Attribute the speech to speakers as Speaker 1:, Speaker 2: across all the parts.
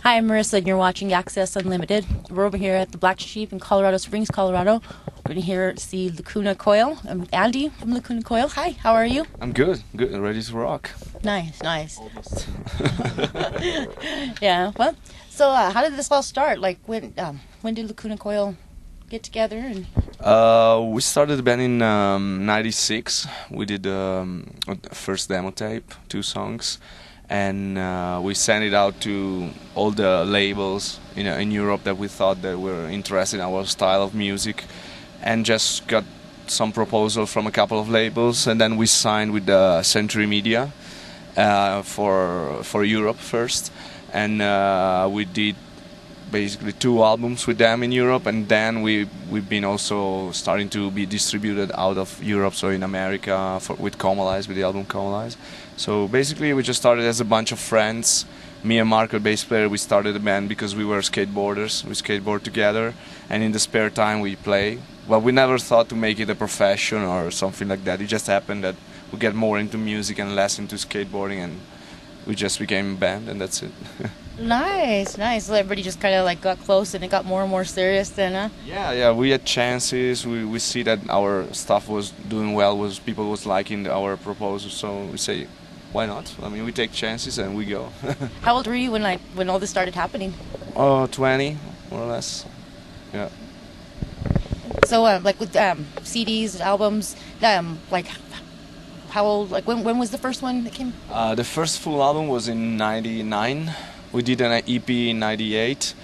Speaker 1: Hi, I'm Marisa, and you're watching Access Unlimited. We're over here at the Black Sheep in Colorado Springs, Colorado. We're going to here see Lacuna Coil. I'm Andy from Lacuna Coil. Hi, how are you?
Speaker 2: I'm good, ready to rock.
Speaker 1: Nice, nice.
Speaker 2: Almost.
Speaker 1: Yeah, well, so how did this all start? Like, when did Lacuna Coil get together? And
Speaker 2: We started the band in '96. We did first demo tape, 2 songs, and we sent it out to all the labels in Europe that we thought that were interested in our style of music, and just got some proposal from a couple of labels, and then we signed with Century Media for Europe first, and we did basically 2 albums with them in Europe, and then we've been also starting to be distributed out of Europe, so in America with Comalize, with the album Comalize. So basically we just started as a bunch of friends. Me and Marco, bass player, we started the band because we were skateboarders. We skateboard together, and in the spare time we play. But we never thought to make it a profession or something like that. It just happened that we get more into music and less into skateboarding, and we just became a band, and that's it.
Speaker 1: nice, nice. So everybody just kind of like got close, and it got more and more serious then,
Speaker 2: Yeah, we had chances. We see that our stuff was doing well, was people was liking our proposal, so we say, why not? I mean, we take chances and we go.
Speaker 1: How old were you when all this started happening?
Speaker 2: 20, more or less. Yeah.
Speaker 1: So, like with CDs, albums, like how old? Like when was the first one that came?
Speaker 2: The first full album was in '99. We did an EP in '98,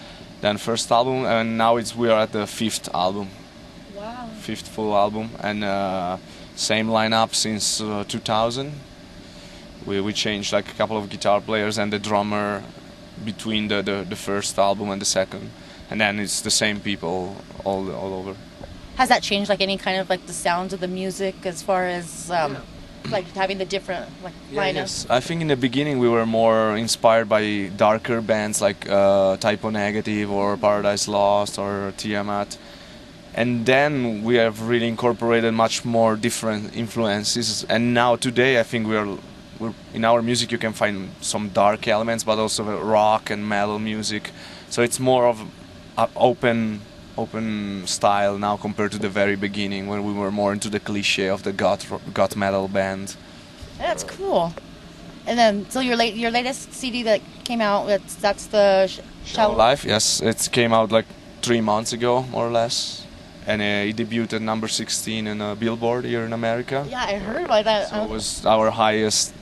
Speaker 2: then first album, and now we are at the 5th album.
Speaker 1: Wow.
Speaker 2: 5th full album, and same lineup since 2000. We changed like a couple of guitar players and the drummer between the first album and the second, and then it's the same people all over.
Speaker 1: Has that changed like any kind of like the sounds of the music as far as like having the different like lineups?
Speaker 2: Yes. I think in the beginning we were more inspired by darker bands like Typo Negative or Paradise Lost or Tiamat, and then we have really incorporated much more different influences. And now today I think we're in our music you can find some dark elements, but also rock and metal music. So it's more of an open style now compared to the very beginning when we were more into the cliche of the goth metal band.
Speaker 1: That's cool. And then so your latest CD that came out, that's the
Speaker 2: Shallow Life. Yes, it came out like 3 months ago, more or less, and it debuted at number 16 in Billboard here in America.
Speaker 1: Yeah, I heard about that.
Speaker 2: So it was our highest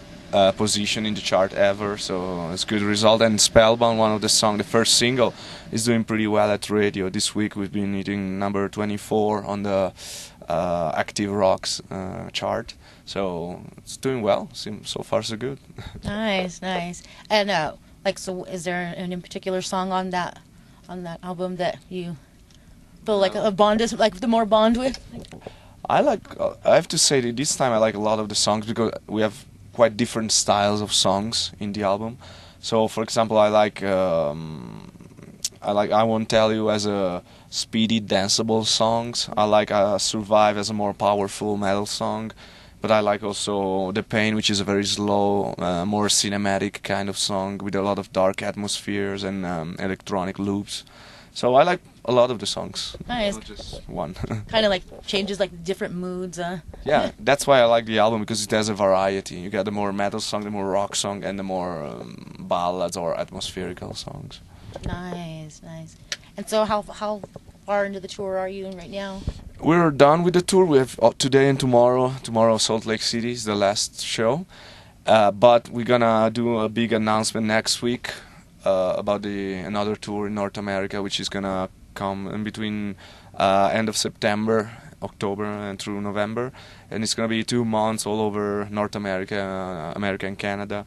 Speaker 2: position in the chart ever, so it's a good result. And Spellbound, one of the songs, the first single, is doing pretty well at radio. This week we've been hitting number 24 on the Active Rocks chart, so it's doing well. So far so good.
Speaker 1: Nice, nice. And like, so is there any particular song on that album that you feel like a bond is like the more bond with?
Speaker 2: I have to say that this time I like a lot of the songs because we have quite different styles of songs in the album. So, for example, I like I Won't Tell You as a speedy, danceable songs. I like Survive as a more powerful metal song. But I like also The Pain, which is a very slow, more cinematic kind of song with a lot of dark atmospheres and electronic loops. So I like a lot of the songs.
Speaker 1: Nice.
Speaker 2: Not just one.
Speaker 1: Kind of like changes like different moods.
Speaker 2: Yeah, that's why I like the album, because it has a variety. You got the more metal song, the more rock song, and the more ballads or atmospherical songs.
Speaker 1: Nice, nice. And so how far into the tour are you right now?
Speaker 2: We're done with the tour. We have today and tomorrow. Tomorrow Salt Lake City is the last show. But we're gonna do a big announcement next week about another tour in North America, which is gonna come in between end of September, October, and through November, and it's gonna be 2 months all over North America, America and Canada,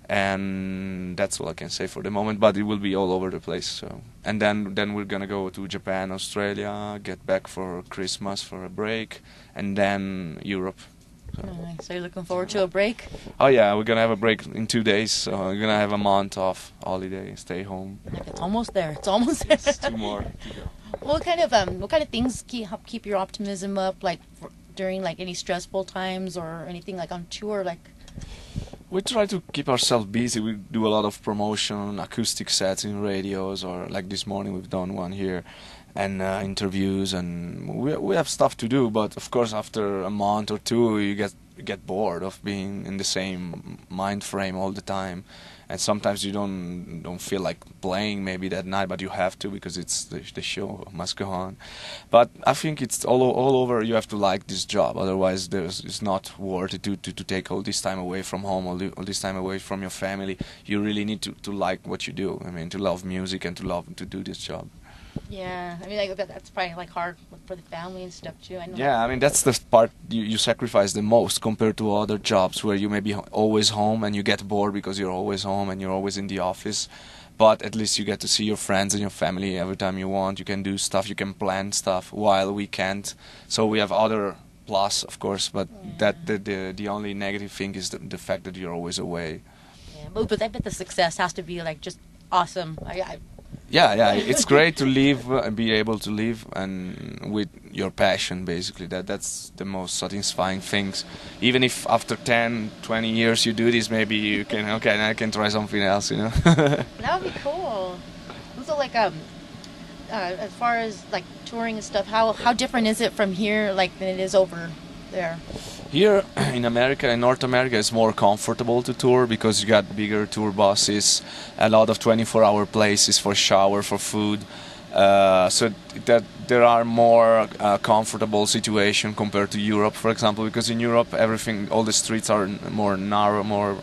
Speaker 2: and that's all I can say for the moment. But it will be all over the place. So, and then we're gonna go to Japan, Australia, get back for Christmas for a break, and then Europe.
Speaker 1: Nice. So you're looking forward to a break?
Speaker 2: Oh yeah, we're gonna have a break in 2 days, so we're gonna have a month off holiday, stay home.
Speaker 1: It's almost there. It's almost there.
Speaker 2: Yes, 2 more to go.
Speaker 1: What kind of things help keep your optimism up, like during like any stressful times or anything like on tour, like?
Speaker 2: We try to keep ourselves busy. We do a lot of promotion, acoustic sets in radios, or like this morning we've done one here, and interviews, and we have stuff to do. But of course, after a month or two, you get bored of being in the same mind frame all the time, and sometimes you don't feel like playing maybe that night, but you have to because it's the show must go on. But I think it's all over. You have to like this job, otherwise it's not worth it to take all this time away from home, all this time away from your family. You really need to like what you do. I mean, to love music and to love to do this job.
Speaker 1: Yeah, I mean, like, that's probably like hard for the family and stuff too. I know.
Speaker 2: Yeah, I mean that's the part you sacrifice the most compared to other jobs where you may be always home and you get bored because you're always home and you're always in the office. But at least you get to see your friends and your family every time you want. You can do stuff, you can plan stuff, while we can't. So we have other plus, of course, but the only negative thing is the fact that you're always away.
Speaker 1: Yeah, but I bet the success has to be like just awesome.
Speaker 2: Yeah, it's great to live and be able to live and with your passion, basically. That's the most satisfying things. Even if after 10, 20 years you do this, maybe you can, okay, now I can try something else, you know.
Speaker 1: That would be cool. So, like, as far as like touring and stuff, how different is it from here, like, than it is over there?
Speaker 2: Here in America, in North America, it's more comfortable to tour because you got bigger tour buses, a lot of 24-hour places for shower, for food. So that there are more comfortable situation compared to Europe, for example, because in Europe everything, all the streets are more narrow, more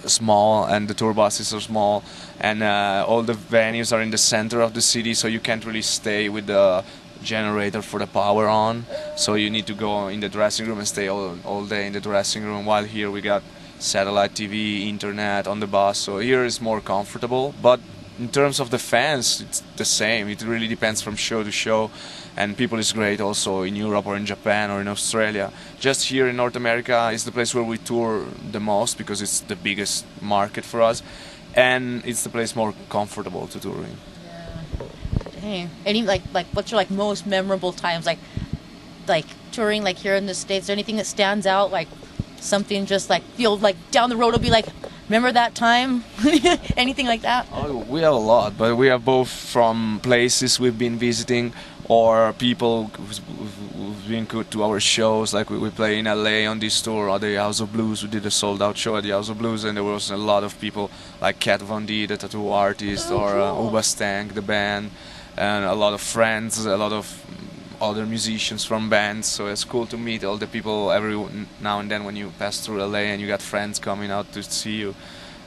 Speaker 2: small, and the tour buses are small, and all the venues are in the center of the city, so you can't really stay with the generator for the power on, so you need to go in the dressing room and stay all day in the dressing room, while here we got satellite TV, internet on the bus, so here is more comfortable. But in terms of the fans, it's the same. It really depends from show to show, and people is great also in Europe or in Japan or in Australia. Just here in North America is the place where we tour the most because it's the biggest market for us, and it's the place more comfortable to tour in.
Speaker 1: Dang. Any like what's your like most memorable times like touring like here in the States? Is there anything that stands out, like something just like feel like down the road will be like, remember that time? Anything like that?
Speaker 2: Oh, we have a lot, but we have both from places we've been visiting or people who've been good to our shows. Like we play in LA on this tour at the House of Blues. We did a sold out show at the House of Blues, and there was a lot of people like Kat Von D, the tattoo artist, or Uba Stank, the band, and a lot of friends, a lot of other musicians from bands. So it's cool to meet all the people every now and then when you pass through LA and you got friends coming out to see you.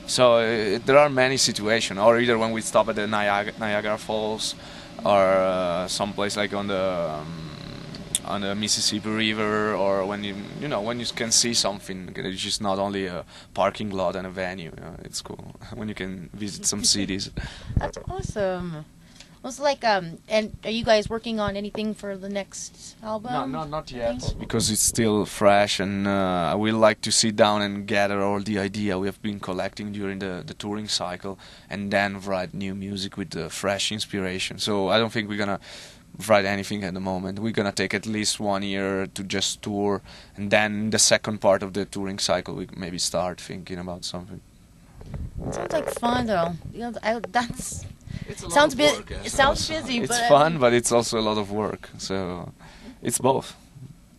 Speaker 2: So there are many situations, or either when we stop at the Niagara Falls, or someplace like on the Mississippi River, or when you know when you can see something. It's just not only a parking lot and a venue. You know, it's cool when you can visit some cities.
Speaker 1: That's awesome. Was like and are you guys working on anything for the next album?
Speaker 2: No, not yet, because it's still fresh, and we like to sit down and gather all the idea we have been collecting during the touring cycle, and then write new music with the fresh inspiration. So I don't think we're gonna write anything at the moment. We're gonna take at least 1 year to just tour, and then the second part of the touring cycle we maybe start thinking about something.
Speaker 1: Sounds like fun though. You know, that's.
Speaker 2: It's a
Speaker 1: sounds
Speaker 2: lot of work,
Speaker 1: it sounds busy,
Speaker 2: it's
Speaker 1: but
Speaker 2: fun, but it's also a lot of work. So it's both.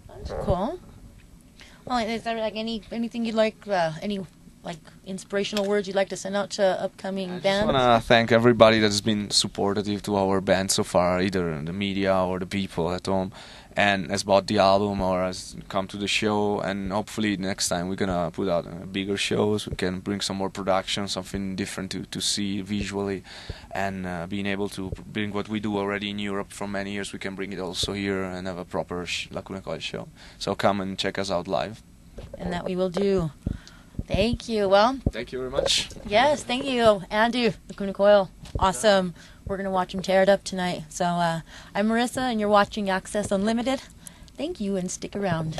Speaker 1: That's cool. Well, is there like anything you'd like, any like inspirational words you'd like to send out to upcoming bands?
Speaker 2: I just want to thank everybody that has been supportive to our band so far, either the media or the people at home, and has bought the album or has come to the show. And hopefully next time we're gonna put out bigger shows. We can bring some more production, something different to see visually, and being able to bring what we do already in Europe for many years, we can bring it also here and have a proper Lacuna Coil show. So come and check us out live.
Speaker 1: And that we will do. Thank you. Well,
Speaker 2: thank you very much.
Speaker 1: Yes, thank you, Andrew, Lacuna Coil. Awesome. We're going to watch him tear it up tonight. So I'm Marisa, and you're watching Access Unlimited. Thank you, and stick around.